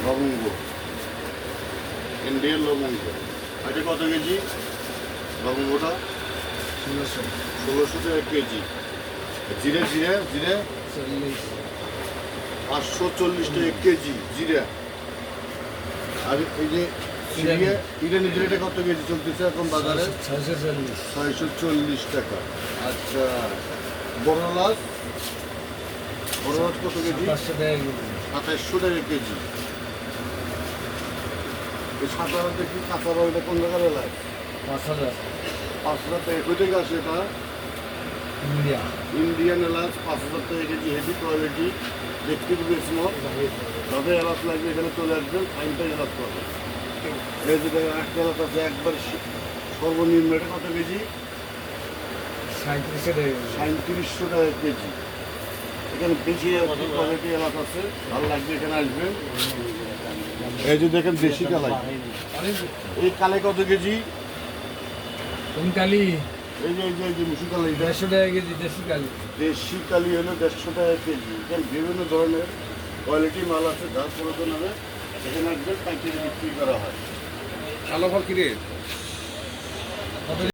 লবঙ্গ, ইন্ডিয়ান লবঙ্গ। এটা কত কেজি লবঙ্গটা? 1600 টাকা কেজি। জিরে জিরে জিরে 540 টাকা কেজি জিরা। আর এই যে ইরানি জিরেটা কত কেজি চলতেছে এখন বাজারে? 640 টাকা। আচ্ছা, বড় এলাচ কত কেজি? 2700 টাকা কেজি। এই সাধারণত কি কাঁচা বাড়িটা কোন জায়গার এলাচ? 5000 টাকা। কই থেকে আসে এটা? ইন্ডিয়া। ইন্ডিয়ান এলাচ 5000 টাকা কেজি, হেভি কোয়ালিটি, দেখতে খুবই স্মল। তবে এলাচ লাগবে এখানে চলে আসবেন, টাইমটা এলাচ পাবে। এই যে একটা এলাচ আছে একবার সর্বনিম্ন, এটা কত কেজি? 3700 টাকা কেজি। এখানে বেশি কোয়ালিটি এলাচ আছে, ভালো লাগবে এখানে আসবেন। এই যে দেখেন দেশি কালাই, এই কালাই কত কেজি? কোন কালি? এই যে মুসুর কালাই 150 টাকা কেজি দেশি কালি। দেশি কালি হলো 150 টাকা কেজি। এখানে বিভিন্ন ধরনের কোয়ালিটি মাল আছে, যার প্রয়োজন হবে এখানে একদম পাইকারি বিক্রি করা হয়। কালো ফল কিরে?